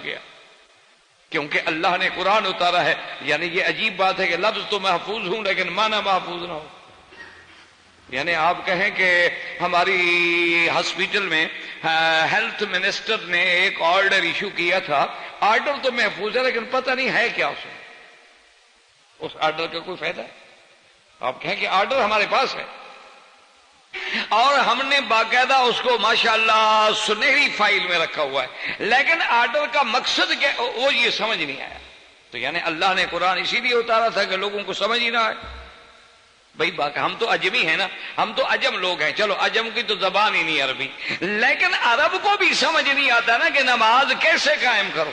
گیا، کیونکہ اللہ نے قرآن اتارا ہے۔ یعنی یہ عجیب بات ہے کہ لفظ تو محفوظ ہوں لیکن معنی محفوظ نہ ہو۔ یعنی آپ کہیں کہ ہماری ہاسپٹل میں ہیلتھ منسٹر نے ایک آرڈر ایشو کیا تھا، آرڈر تو محفوظ ہے لیکن پتہ نہیں ہے کیا اس آرڈر کا کوئی فائدہ ہے؟ آپ کہیں کہ آرڈر ہمارے پاس ہے اور ہم نے باقاعدہ اس کو ماشاءاللہ سنہری فائل میں رکھا ہوا ہے، لیکن آرڈر کا مقصد کیا وہ یہ سمجھ نہیں آیا۔ تو یعنی اللہ نے قرآن اسی لیے اتارا تھا کہ لوگوں کو سمجھ ہی نہ آئے۔ بھئی باقی ہم تو عجمی ہیں نا، ہم تو عجم لوگ ہیں، چلو عجم کی تو زبان ہی نہیں عربی، لیکن عرب کو بھی سمجھ نہیں آتا نا کہ نماز کیسے قائم کرو،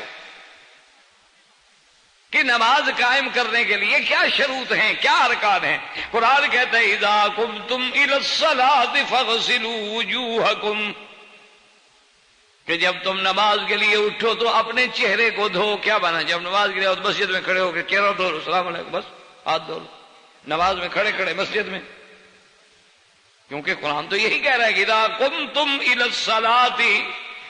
کہ نماز قائم کرنے کے لیے کیا شروط ہیں، کیا ارکان ہیں۔ قرآن کہتا ہے اذا قمتم الى الصلاة فاغسلوا وجوہکم، کہ جب تم نماز کے لیے اٹھو تو اپنے چہرے کو دھو۔ کیا بنا، جب نماز کے لیے مسجد میں کھڑے ہو کے چہرہ دھو، السلام علیکم، بس ہاتھ دھو، نماز میں کھڑے کھڑے مسجد میں، کیونکہ قرآن تو یہی کہہ رہا ہے کہ اذا قمتم الى الصلاة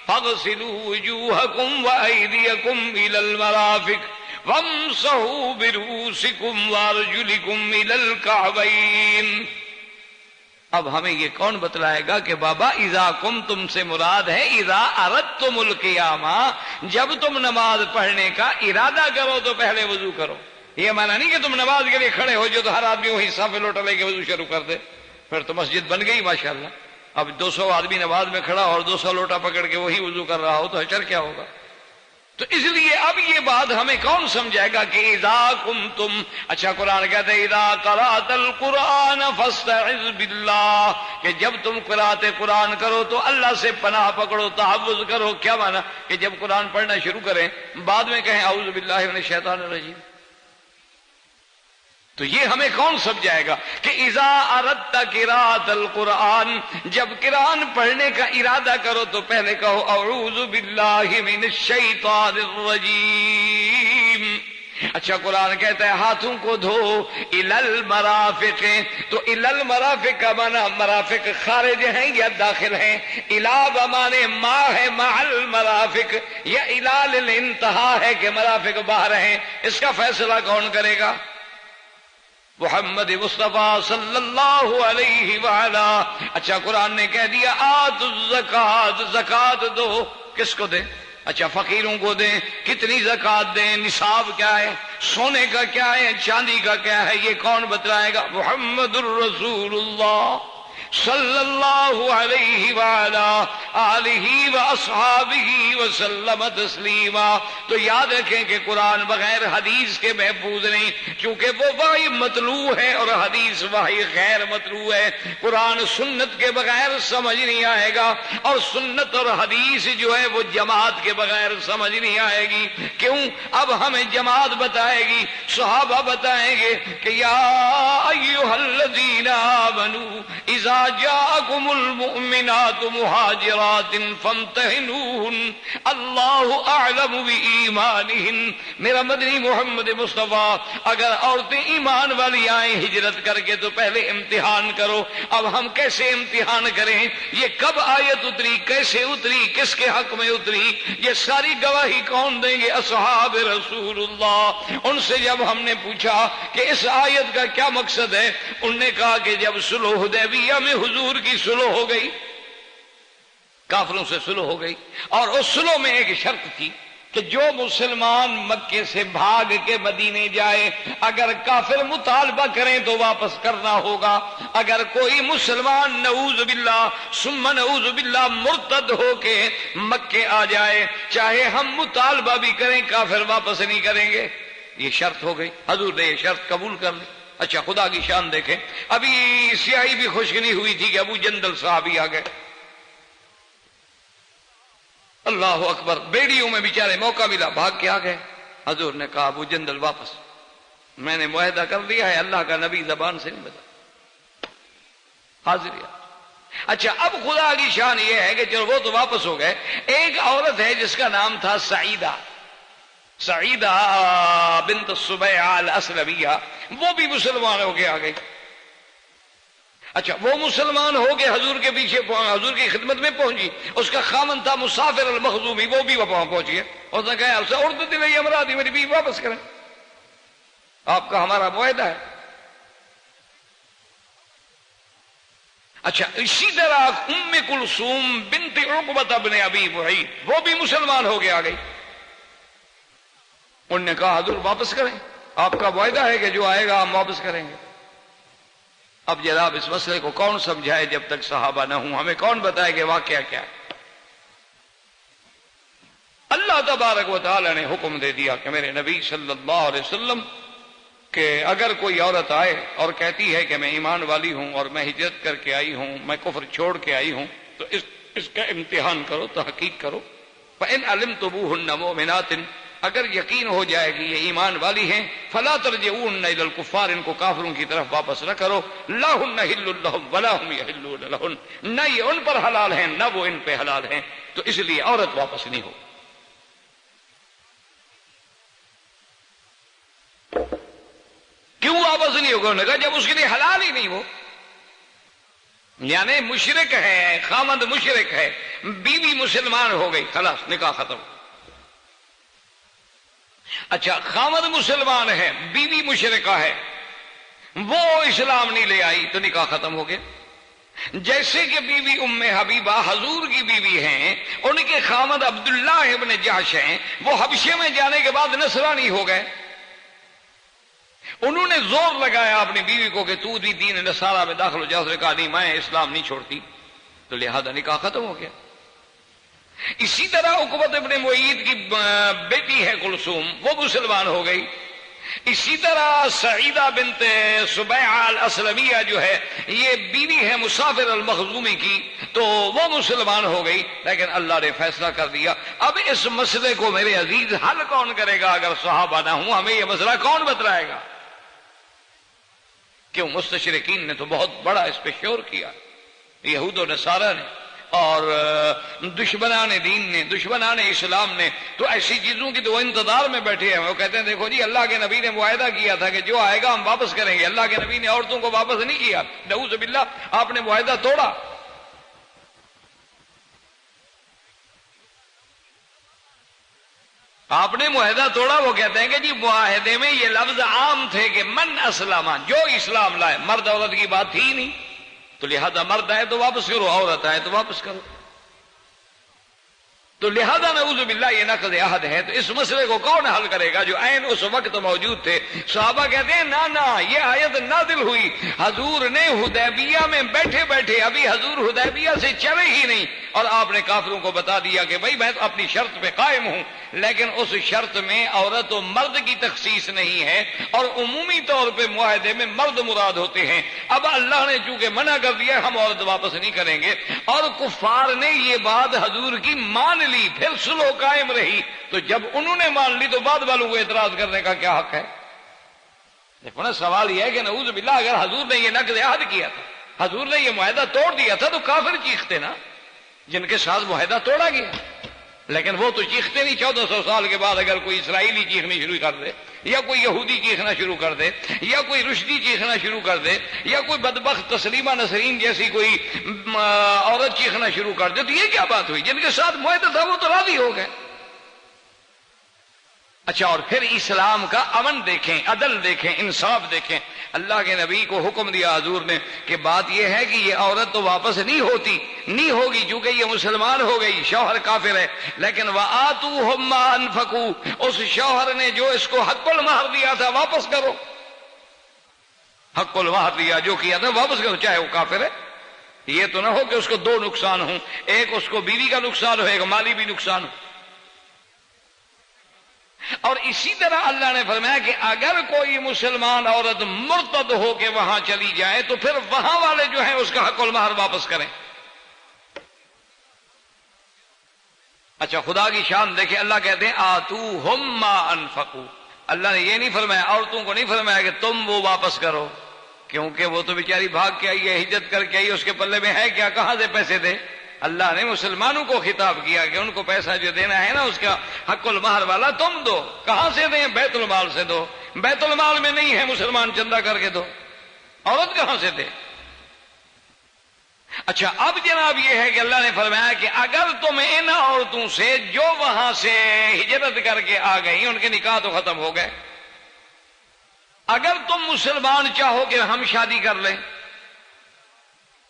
فاغسلوا وجوہکم وایدیکم الى المرافق وامسحوا برؤوسکم وارجلکم الى الکعبین۔ اب ہمیں یہ کون بتلائے گا کہ بابا اذا قمتم سے مراد ہے اذا اردتم القیامہ، جب تم نماز پڑھنے کا ارادہ کرو تو پہلے وضو کرو۔ یہ معنی نہیں کہ تم نماز کے لیے کھڑے ہو جو تو ہر آدمی وہی صاف لوٹا لے کے وضو شروع کر دے، پھر تو مسجد بن گئی ماشاءاللہ۔ اب 200 آدمی نماز میں کھڑا اور 200 لوٹا پکڑ کے وہی وضو کر رہا ہو تو حشر کیا ہوگا؟ تو اس لیے اب یہ بات ہمیں کون سمجھائے گا کہ اذا قمتم، اچھا قرآن کہتے ہیں اذا قرأت القرآن فاستعذ باللہ، کہ جب تم قرأت قرآن کرو تو اللہ سے پناہ پکڑو، تحفظ کرو۔ کیا معنی کہ جب قرآن پڑھنا شروع کریں بعد میں کہیں اعوذ باللہ من الشیطان الرجیم؟ تو یہ ہمیں کون سمجھائے گا کہ اذا اردت قراءۃ القرآن، جب قرآن پڑھنے کا ارادہ کرو تو پہلے کہو اعوذ باللہ من الشیطان الرجیم۔ اچھا قرآن کہتا ہے ہاتھوں کو دھو الی المرافق، تو الی المرافق کا معنی مرافق خارج ہیں یا داخل ہیں؟ الی بمانے ما ہے مع المرافق، یا الی للانتہا ہے کہ مرافق باہر ہیں؟ اس کا فیصلہ کون کرے گا؟ محمد مصطفیٰ صلی اللہ علیہ وآلہ۔ اچھا قرآن نے کہہ دیا آتوا الزکات، زکات دو، کس کو دیں؟ اچھا فقیروں کو دیں۔ کتنی زکات دیں؟ نصاب کیا ہے؟ سونے کا کیا ہے؟ چاندی کا کیا ہے؟ یہ کون بتلائے گا؟ محمد الرسول اللہ صلی اللہ علیہ وآلہ آلہ واصحابہ وسلم تسلیما۔ تو یاد رکھیں کہ قرآن بغیر حدیث کے محفوظ نہیں، کیونکہ وہ وحی مطلوع ہے اور حدیث وحی غیر مطلوع ہے۔ قرآن سنت کے بغیر سمجھ نہیں آئے گا، اور سنت اور حدیث جو ہے وہ جماعت کے بغیر سمجھ نہیں آئے گی۔ کیوں؟ اب ہمیں جماعت بتائے گی، صحابہ بتائیں گے کہ یا ایھا الذین آمنوا اذا جاءكم المؤمنات مهاجرات فامتحنوهن اللہ اعلم بایمانہن۔ میرا مدنی محمد مصطفیٰ، اگر عورتیں ایمان والی آئیں ہجرت کر کے تو پہلے امتحان کرو۔ اب ہم کیسے امتحان کریں؟ یہ کب آیت اتری، کیسے اتری، کس کے حق میں اتری، یہ ساری گواہی کون دیں گے؟ اصحاب رسول اللہ۔ ان سے جب ہم نے پوچھا کہ اس آیت کا کیا مقصد ہے، انہوں نے کہا کہ جب صلح حدیبیہ میں حضور کی صلح ہو گئی، کافروں سے صلح ہو گئی، اور اس صلح میں ایک شرط تھی کہ جو مسلمان مکے سے بھاگ کے مدینے جائے، اگر کافر مطالبہ کریں تو واپس کرنا ہوگا۔ اگر کوئی مسلمان نعوذ باللہ ثم نعوذ باللہ مرتد ہو کے مکے آ جائے، چاہے ہم مطالبہ بھی کریں کافر واپس نہیں کریں گے۔ یہ شرط ہو گئی، حضور نے یہ شرط قبول کر لی۔ اچھا خدا کی شان دیکھیں، ابھی سیاہی بھی خشک نہیں ہوئی تھی کہ ابو جندل صحابی آ گئے۔ اللہ اکبر، بیڑیوں میں بیچارے موقع ملا، بھاگ کے آ گئے۔ حضور نے کہا ابو جندل واپس، میں نے معاہدہ کر دیا ہے، اللہ کا نبی زبان سے نہیں بتا، حاضر یا۔ اچھا اب خدا کی شان یہ ہے کہ چلو وہ تو واپس ہو گئے، ایک عورت ہے جس کا نام تھا سعیدہ، سعیدہ بنت السبیع الاسلمیہ، وہ بھی مسلمان ہو کے آ گئی۔ اچھا وہ مسلمان ہو کے حضور کے پیچھے حضور کی خدمت میں پہنچی، اس کا خامن تھا مسافر المخزومی، وہ بھی وہاں پہنچ گیا، اس نے کہا اسے اردو دلائی امرادی میری بیوی واپس کریں، آپ کا ہمارا معاہدہ ہے۔ اچھا اسی طرح ام کلثوم بنت عقبہ بن ابی معیط وہ بھی مسلمان ہو کے آ گئی، انہوں نے کہا حضور واپس کریں، آپ کا معاہدہ ہے کہ جو آئے گا ہم واپس کریں گے۔ اب جناب اس مسئلے کو کون سمجھائے جب تک صحابہ نہ ہوں، ہمیں کون بتائے کہ واقعہ کیا ہے؟ اللہ تبارک و تعالی نے حکم دے دیا کہ میرے نبی صلی اللہ علیہ وسلم کہ اگر کوئی عورت آئے اور کہتی ہے کہ میں ایمان والی ہوں اور میں ہجرت کر کے آئی ہوں، میں کفر چھوڑ کے آئی ہوں، تو اس کا امتحان کرو، تحقیق کرو۔ فَإِنْ عَلِمْتُمُوهُنَّ مُؤْمِنَاتٍ اگر یقین ہو جائے کہ یہ ایمان والی ہیں، فَلَا تَرْجِعُوهُنَّ إِلَى الْكُفَّارِ ان کو کافروں کی طرف واپس نہ کرو، لَا هُنَّ حِلٌّ لَهُمْ وَلَا هُمْ يَحِلُّونَ لَهُنَّ نہ یہ ان پر حلال ہیں نہ وہ ان پہ حلال ہیں، تو اس لیے عورت واپس نہیں ہو۔ کیوں واپس نہیں ہوگا؟ انہوں نے کہا جب اس کے لیے حلال ہی نہیں وہ، یعنی مشرک ہے، خامد مشرک ہے، بیوی مسلمان ہو گئی، خلاص نکاح ختم۔ اچھا خامد مسلمان ہے، بیوی مشرکہ ہے، وہ اسلام نہیں لے آئی تو نکاح ختم ہو گیا۔ جیسے کہ بیوی ام حبیبہ حضور کی بیوی ہیں، ان کے خامد عبداللہ ابن جحش ہیں، وہ حبشے میں جانے کے بعد نصرانی ہو گئے، انہوں نے زور لگایا اپنی بیوی کو کہ تو بھی دین نصارہ میں داخل ہو جا، اس نے کہا نہیں میں اسلام نہیں چھوڑتی، تو لہذا نکاح ختم ہو گیا۔ اسی طرح عقبہ ابن معیط کی بیٹی ہے کلثوم، وہ مسلمان ہو گئی۔ اسی طرح سعیدہ بنت سبیعہ الاسلمیہ جو ہے یہ بیوی ہے مسافر المخزومی کی، تو وہ مسلمان ہو گئی، لیکن اللہ نے فیصلہ کر دیا۔ اب اس مسئلے کو میرے عزیز حل کون کرے گا اگر صحابہ نہ ہوں؟ ہمیں یہ مسئلہ کون بتلائے گا؟ کیوں مستشرقین نے تو بہت بڑا اس پہ شور کیا، یہود و نصارہ نے اور دشمنان دین نے، دشمنان اسلام نے، تو ایسی چیزوں کی تو وہ انتظار میں بیٹھے ہیں۔ وہ کہتے ہیں دیکھو جی اللہ کے نبی نے معاہدہ کیا تھا کہ جو آئے گا ہم واپس کریں گے، اللہ کے نبی نے عورتوں کو واپس نہیں کیا، نعوذ باللہ آپ نے معاہدہ توڑا۔ آپ نے معاہدہ توڑا۔ وہ کہتے ہیں کہ جی معاہدے میں یہ لفظ عام تھے کہ من اسلم، جو اسلام لائے، مرد عورت کی بات تھی نہیں، تو لہذا مرد آئے تو واپس کرو، عورت آئے تو واپس کرو، تو لہذا نعوذ باللہ یہ نقض عہد ہے۔ تو اس مسئلے کو کون حل کرے گا جو عین اس وقت موجود تھے؟ صحابہ کہتے ہیں نہ یہ آیت نازل ہوئی حضور نے حدیبیہ میں بیٹھے بیٹھے، ابھی حضور حدیبیہ سے چلے ہی نہیں، اور آپ نے کافروں کو بتا دیا کہ بھائی میں اپنی شرط پہ قائم ہوں، لیکن اس شرط میں عورت و مرد کی تخصیص نہیں ہے، اور عمومی طور پہ معاہدے میں مرد مراد ہوتے ہیں۔ اب اللہ نے چونکہ منع کر دیا ہم عورت واپس نہیں کریں گے، اور کفار نے یہ بات حضور کی مان لی، پھر سلو قائم رہی، تو جب انہوں نے مان لی تو بعد والوں کو اعتراض کرنے کا کیا حق ہے؟ دیکھو نا سوال یہ ہے کہ نعوذ باللہ اگر حضور نے یہ نقض عہد کیا تھا، حضور نے یہ معاہدہ توڑ دیا تھا، تو کافر چیختے نا جن کے ساتھ معاہدہ توڑا گیا، لیکن وہ تو چیختے نہیں۔ 1400 سال کے بعد اگر کوئی اسرائیلی چیخنی شروع کر دے، یا کوئی یہودی چیخنا شروع کر دے، یا کوئی رشدی چیخنا شروع کر دے، یا کوئی بدبخت تسلیمہ نسرین جیسی کوئی عورت چیخنا شروع کر دے، تو یہ کیا بات ہوئی؟ جن کے ساتھ معاہدہ تھا وہ تو راضی ہو گئے۔ اچھا اور پھر اسلام کا امن دیکھیں، عدل دیکھیں، انصاف دیکھیں۔ اللہ کے نبی کو حکم دیا حضور نے کہ بات یہ ہے کہ یہ عورت تو واپس نہیں ہوگی چونکہ یہ مسلمان ہو گئی، شوہر کافر ہے، لیکن وَآتُوهُمْ مَا أَنفَقُوا، اس شوہر نے جو اس کو حق المہر دیا تھا واپس کرو، حق المہر دیا جو کیا تھا واپس کرو، چاہے وہ کافر ہے۔ یہ تو نہ ہو کہ اس کو دو نقصان ہوں، ایک اس کو بیوی کا نقصان ہو، ایک مالی بھی نقصان ہو۔ اور اسی طرح اللہ نے فرمایا کہ اگر کوئی مسلمان عورت مرتد ہو کے وہاں چلی جائے تو پھر وہاں والے جو ہیں اس کا حق المہر واپس کریں۔ اچھا خدا کی شان دیکھیں، اللہ کہتے ہیں آتوہم ما انفقوا، اللہ نے یہ نہیں فرمایا، عورتوں کو نہیں فرمایا کہ تم وہ واپس کرو، کیونکہ وہ تو بیچاری بھاگ کے آئی ہے، ہجرت کر کے آئی، اس کے پلے میں ہے کیا، کہاں سے پیسے دے؟ اللہ نے مسلمانوں کو خطاب کیا کہ ان کو پیسہ جو دینا ہے نا اس کا حق المہر والا تم دو، کہاں سے دیں؟ بیت المال سے دو، بیت المال میں نہیں ہے مسلمان چندہ کر کے دو، عورت کہاں سے دے؟ اچھا اب جناب یہ ہے کہ اللہ نے فرمایا کہ اگر تم ان عورتوں سے جو وہاں سے ہجرت کر کے آ گئی ان کے نکاح تو ختم ہو گئے، اگر تم مسلمان چاہو کہ ہم شادی کر لیں،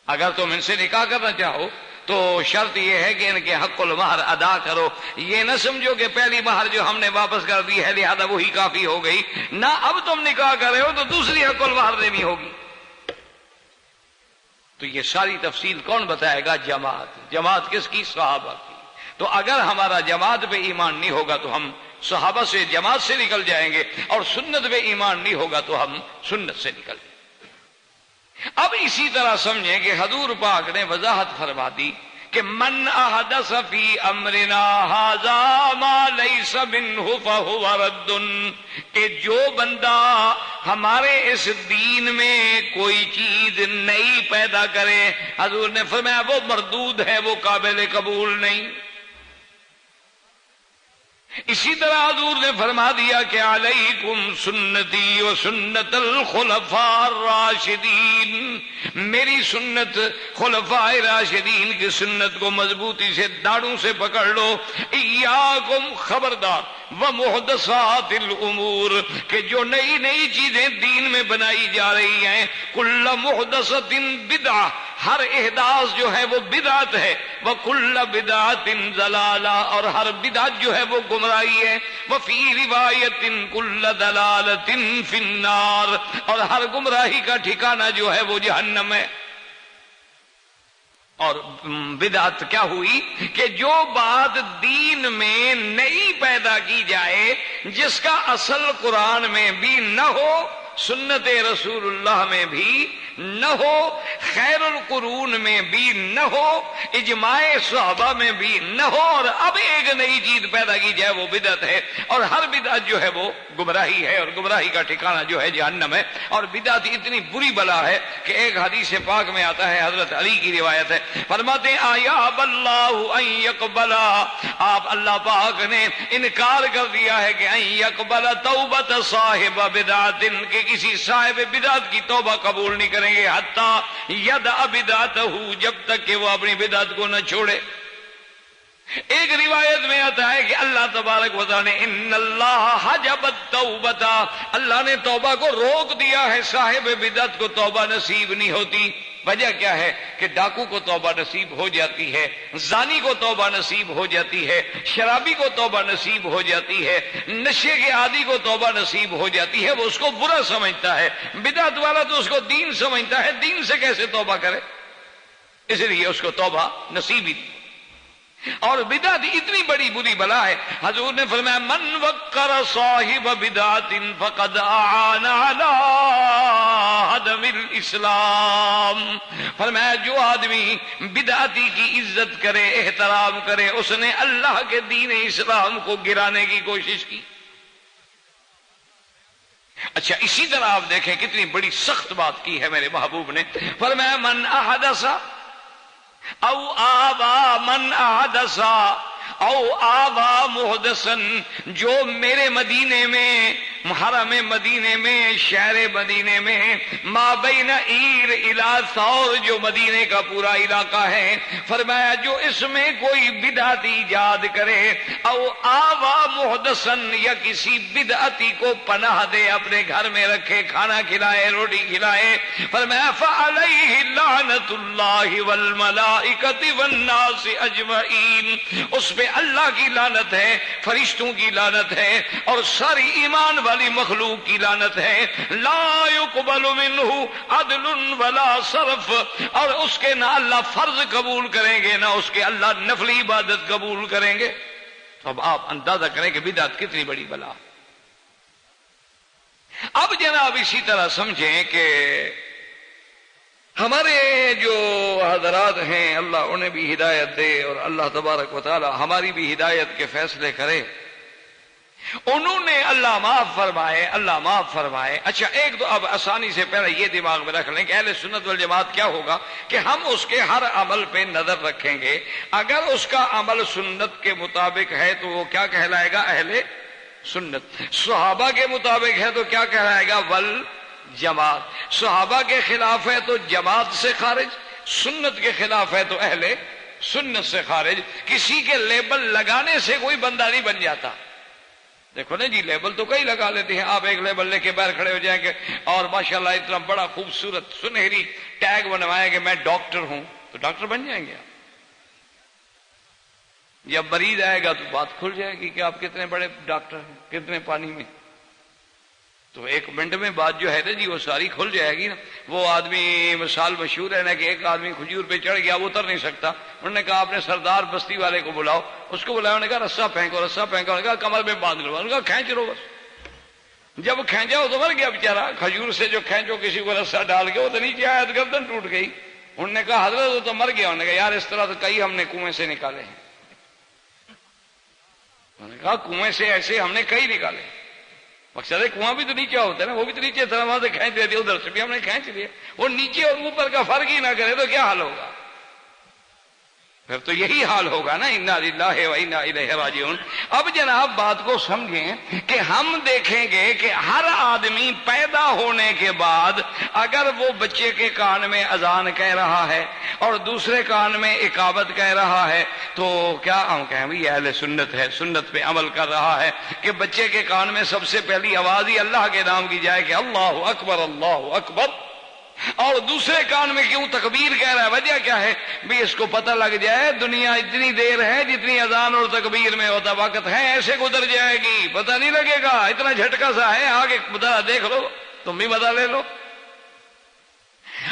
اگر تم ان سے نکاح کرنا چاہو تو شرط یہ ہے کہ ان کے حق المہر ادا کرو. یہ نہ سمجھو کہ پہلی مہر جو ہم نے واپس کر دی ہے لہذا وہی کافی ہو گئی، نہ اب تم نکاح کر رہے ہو تو دوسری حق المہر دینی ہوگی. تو یہ ساری تفصیل کون بتائے گا؟ جماعت. جماعت کس کی؟ صحابہ کی. تو اگر ہمارا جماعت پہ ایمان نہیں ہوگا تو ہم صحابہ سے جماعت سے نکل جائیں گے، اور سنت پہ ایمان نہیں ہوگا تو ہم سنت سے نکل جائیں گے. اب اسی طرح سمجھیں کہ حضور پاک نے وضاحت فرما دی کہ من احدث فی امرنا ھذا ما لیس منہ فہو رد، کہ جو بندہ ہمارے اس دین میں کوئی چیز نئی پیدا کرے، حضور نے فرمایا وہ مردود ہے، وہ قابل قبول نہیں. اسی طرح حضور نے فرما دیا کہ علیکم سنتی و سنت الخلفاء الراشدین، میری سنت خلفاء راشدین کی سنت کو مضبوطی سے داڑوں سے پکڑ لو. ایاکم، خبردار، ومحدثات الامور، کہ جو نئی نئی چیزیں دین میں بنائی جا رہی ہیں، کل محدثۃ بدعہ، ہر احداث جو ہے وہ بدعت ہے، وکل بدعت ضلالہ، اور ہر بدعت جو ہے وہ گمراہی ہے، وفی روایت کل ضلالۃ فی النار، اور ہر گمراہی کا ٹھکانہ جو ہے وہ جہنم ہے. اور بدعت کیا ہوئی کہ جو بات دین میں نئی پیدا کی جائے، جس کا اصل قرآن میں بھی نہ ہو، سنت رسول اللہ میں بھی نہ ہو، خیر القرون میں بھی نہ ہو، اجماع صحابہ میں بھی نہ ہو، اور اب ایک نئی چیز پیدا کی جائے وہ بدعت ہے. اور ہر بدعت جو ہے وہ گمراہی ہے، اور گمراہی کا ٹھکانہ جو ہے جہنم ہے. اور بدعت اتنی بری بلا ہے کہ ایک حدیث پاک میں آتا ہے، حضرت علی کی روایت ہے، فرماتے ہیں آیاب اللہ ان یقبلا، آپ اللہ پاک نے انکار کر دیا ہے کہ ان یقبل توبۃ صاحب بدعت، کہ کسی صاحب بدعت کی توبہ قبول نہیں کریں گے، حتیٰ یدع بدعتہ، جب تک کہ وہ اپنی بدعت کو نہ چھوڑے. ایک روایت میں آتا ہے کہ اللہ تبارک و تعالی نے ان اللہ حجب التوبۃ، اللہ نے توبہ کو روک دیا ہے، صاحب بدعت کو توبہ نصیب نہیں ہوتی. وجہ کیا ہے کہ ڈاکو کو توبہ نصیب ہو جاتی ہے، زانی کو توبہ نصیب ہو جاتی ہے، شرابی کو توبہ نصیب ہو جاتی ہے، نشے کے عادی کو توبہ نصیب ہو جاتی ہے. وہ اس کو برا سمجھتا ہے، بدعت والا تو اس کو دین سمجھتا ہے، دین سے کیسے توبہ کرے، اس لیے اس کو توبہ نصیب ہی نہیں. اور بدعت اتنی بڑی بری بلا ہے، حضور نے فرمایا من وقر صاحب بدعت فقد اعان علی ہدم الاسلام، فرمایا جو آدمی بدعتی کی عزت کرے، احترام کرے، اس نے اللہ کے دین اسلام کو گرانے کی کوشش کی. اچھا اسی طرح آپ دیکھیں کتنی بڑی سخت بات کی ہے میرے محبوب نے، فرمایا من احدث او آوا، من احدث او آوا محدثن، جو میرے مدینے میں، حرم مدینے میں، شہر مدینے میں، ما بین عیر الی ثور، جو مدینے کا پورا علاقہ ہے، فرمایا جو اس میں کوئی بدعت ایجاد کرے، او آوا محدثن، یا کسی بدعتی کو پناہ دے، اپنے گھر میں رکھے، کھانا کھلائے، روٹی کھلائے، فرمایا فعلیہ لعنت اللہ والملائکۃ والناس اجمعین، اس پہ اللہ کی لعنت ہے، فرشتوں کی لعنت ہے، اور ساری ایمان والی مخلوق کی لعنت ہے. لا يقبل منہ عدل ولا صرف، اور اس کے نہ اللہ فرض قبول کریں گے، نہ اس کے اللہ نفلی عبادت قبول کریں گے. اب آپ اندازہ کریں کہ بدعت کتنی بڑی بلا. اب جناب اسی طرح سمجھیں کہ ہمارے جو حضرات ہیں اللہ انہیں بھی ہدایت دے، اور اللہ تبارک و تعالی ہماری بھی ہدایت کے فیصلے کرے. انہوں نے اللہ معاف فرمائے، اللہ معاف فرمائے. اچھا ایک تو اب آسانی سے پہلے یہ دماغ میں رکھ لیں کہ اہل سنت والجماعت کیا ہوگا کہ ہم اس کے ہر عمل پہ نظر رکھیں گے. اگر اس کا عمل سنت کے مطابق ہے تو وہ کیا کہلائے گا؟ اہل سنت. صحابہ کے مطابق ہے تو کیا کہلائے گا؟ جماعت. صحابہ کے خلاف ہے تو جماعت سے خارج، سنت کے خلاف ہے تو اہل سنت سے خارج. کسی کے لیبل لگانے سے کوئی بندہ نہیں بن جاتا. دیکھو نا جی، لیبل تو کئی لگا لیتے ہیں. آپ ایک لیبل لے کے باہر کھڑے ہو جائیں گے اور ماشاءاللہ اتنا بڑا خوبصورت سنہری ٹیگ بنوایا کہ میں ڈاکٹر ہوں، تو ڈاکٹر بن جائیں گے آپ. جب مریض آئے گا تو بات کھل جائے گی کہ آپ کتنے بڑے ڈاکٹر ہیں، کتنے پانی میں. تو ایک منٹ میں بات جو ہے نا جی وہ ساری کھل جائے گی نا. وہ آدمی مثال مشہور ہے نا کہ ایک آدمی کھجور پہ چڑھ گیا، وہ اتر نہیں سکتا. انہوں نے کہا آپ نے سردار بستی والے کو بلاؤ. اس کو بلایا، انہوں نے کہا رسا پھینکو، رسا پھینکو. انہوں نے کہا کمر میں باندھ لو. انہوں نے کہا کھینچ لو بس. جب کھینچا وہ تو مر گیا بیچارہ. کھجور سے جو کھینچو کسی کو رسا ڈال کے، وہ تو نیچے آیا تو گردن ٹوٹ گئی. انہوں نے کہا حضرت وہ تو مر گیا. انہوں نے کہا یار اس طرح تو کئی ہم نے کنویں سے نکالے ہیں. انہوں نے کہا کنویں سے ایسے ہم نے کئی نکالے. مقصد ہے کنواں بھی تو نیچے ہوتا ہے نا، وہ بھی تو نیچے طرح وہاں سے کھینچ دیتی، ادھر سے بھی ہم نے کھینچ لیا. وہ نیچے اور اوپر کا فرق ہی نہ کرے تو کیا حال ہوگا؟ پھر تو یہی حال ہوگا نا، انا للہ و انا الیہ راجعون. اب جناب بات کو سمجھیں کہ ہم دیکھیں گے کہ ہر آدمی پیدا ہونے کے بعد اگر وہ بچے کے کان میں اذان کہہ رہا ہے اور دوسرے کان میں اقامت کہہ رہا ہے تو کیا ہم کہیں بھی یہ اہل سنت ہے، سنت پہ عمل کر رہا ہے کہ بچے کے کان میں سب سے پہلی آواز ہی اللہ کے نام کی جائے کہ اللہ اکبر اللہ اکبر، اور دوسرے کان میں کیوں تکبیر کہہ رہا ہے؟ وجہ کیا ہے؟ بھی اس کو پتہ لگ جائے دنیا اتنی دیر ہے جتنی اذان اور تکبیر میں ہوتا وقت ہے، ایسے گزر جائے گی، پتہ نہیں لگے گا. اتنا جھٹکا سا ہے، آگے پتہ دیکھ لو، تم بھی پتہ لے لو.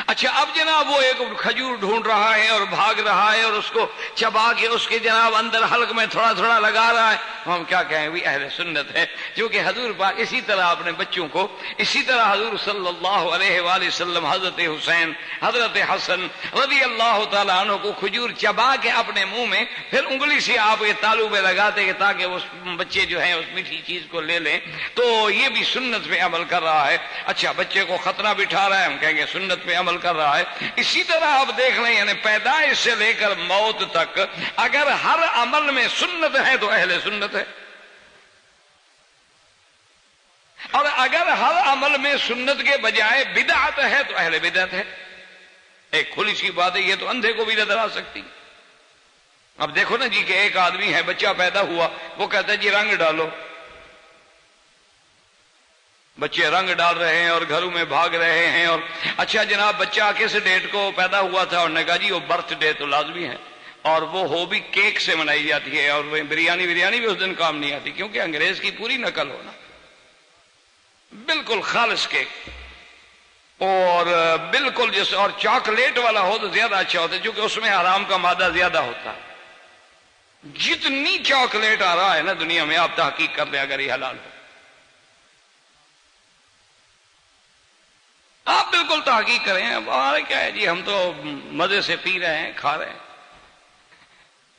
اچھا اب جناب وہ ایک کھجور ڈھونڈ رہا ہے اور بھاگ رہا ہے اور اس کو چبا کے اس کے جناب اندر حلق میں تھوڑا تھوڑا لگا رہا ہے. ہم کیا کہیں بھی اہل سنت ہے. جو کہ حضور پاک اسی طرح اپنے بچوں کو، اسی طرح حضور صلی اللہ علیہ وآلہ وسلم حضرت حسین، حضرت حسن رضی اللہ تعالیٰ عنہ کو کھجور چبا کے اپنے منہ میں پھر انگلی سے آپ یہ تالو پہ لگاتے کہ تاکہ اس بچے جو ہیں اس میٹھی چیز کو لے لیں. تو یہ بھی سنت پہ عمل کر رہا ہے. اچھا بچے کو خطرہ بٹھا رہا ہے، ہم کہیں گے سنت پہ عمل کر رہا ہے. اسی طرح آپ دیکھ لیں یعنی پیدائش سے لے کر موت تک اگر ہر عمل میں سنت ہے تو اہل سنت ہے، اور اگر ہر عمل میں سنت کے بجائے بدعت ہے تو اہل بدعت ہے. ایک کھلی سی بات ہے، یہ تو اندھے کو بھی نظر آ سکتی. اب دیکھو نا جی کہ ایک آدمی ہے، بچہ پیدا ہوا، وہ کہتا ہے جی رنگ ڈالو. بچے رنگ ڈال رہے ہیں اور گھروں میں بھاگ رہے ہیں. اور اچھا جناب بچہ کس ڈیٹ کو پیدا ہوا تھا؟ اور نے کہا جی وہ برتھ ڈے تو لازمی ہے، اور وہ ہو بھی کیک سے منائی جاتی ہے، اور وہ بریانی بھی اس دن کام نہیں آتی کیونکہ انگریز کی پوری نقل ہونا، بالکل خالص کیک، اور بالکل جیسے اور چاکلیٹ والا ہو تو زیادہ اچھا ہوتا ہے کیونکہ اس میں حرام کا مادہ زیادہ ہوتا ہے. جتنی چاکلیٹ آ رہا ہے نا دنیا میں، آپ تحقیق کر لیں اگر یہ حلال ہو، آپ بالکل تحقیق کریں. ہمارے کیا ہے جی، ہم تو مزے سے پی رہے ہیں، کھا رہے ہیں.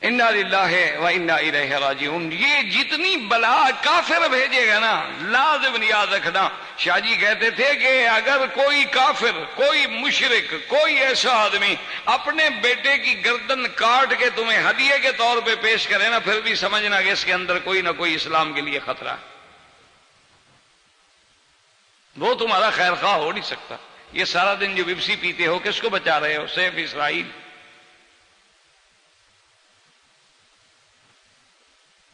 انا للہ و انا الیہ راجعون. یہ جتنی بلا کافر بھیجے گا نا، لازم یاد رکھنا. شاہ جی کہتے تھے کہ اگر کوئی کافر، کوئی مشرک، کوئی ایسا آدمی اپنے بیٹے کی گردن کاٹ کے تمہیں ہدیے کے طور پہ پیش کرے نا، پھر بھی سمجھنا کہ اس کے اندر کوئی نہ کوئی اسلام کے لیے خطرہ ہے. وہ تمہارا خیر خواہ ہو نہیں سکتا. یہ سارا دن جو بپسی پیتے ہو کس کو بچا رہے ہو؟ سیف اسرائیل.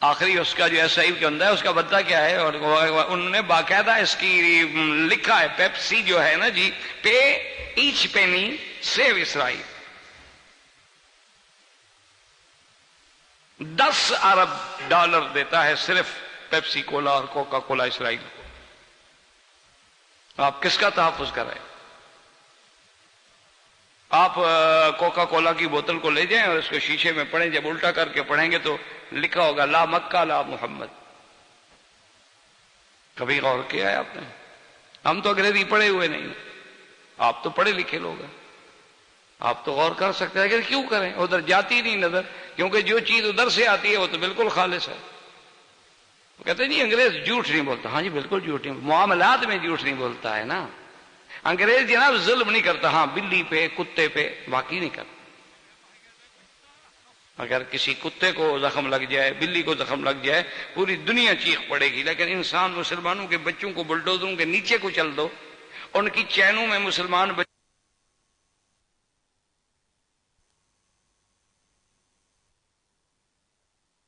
آخری اس کا جو اسرائیل کے اندر ہے اس کا بدلہ کیا ہے؟ اور انہوں نے باقاعدہ اس کی لکھا ہے، پیپسی جو ہے نا جی، پے ایچ پینی سیو اسرائیل. 10 ارب ڈالر دیتا ہے صرف پیپسی کولا اور کوکا کولا اسرائیل کو. آپ کس کا تحفظ کر رہے ہیں؟ آپ کوکا کولا کی بوتل کو لے جائیں اور اس کو شیشے میں پڑھیں. جب الٹا کر کے پڑھیں گے تو لکھا ہوگا لا مکہ لا محمد. کبھی غور کیا ہے آپ نے؟ ہم تو انگریزی پڑھے ہوئے نہیں، آپ تو پڑھے لکھے لوگ ہیں، آپ تو غور کر سکتے ہیں. کیوں کریں؟ ادھر جاتی نہیں نظر، کیونکہ جو چیز ادھر سے آتی ہے وہ تو بالکل خالص ہے. کہتے ہیں جی انگریز جھوٹ نہیں بولتا. ہاں جی بالکل جھوٹ نہیں، معاملات میں جھوٹ نہیں بولتا ہے نا. انگریز جناب ظلم نہیں کرتا، ہاں بلی پہ کتے پہ باقی نہیں کرتا. اگر کسی کتے کو زخم لگ جائے، بلی کو زخم لگ جائے، پوری دنیا چیخ پڑے گی. لیکن انسان مسلمانوں کے بچوں کو بلڈوزروں کے نیچے کو چل دو، ان کی چینوں میں مسلمان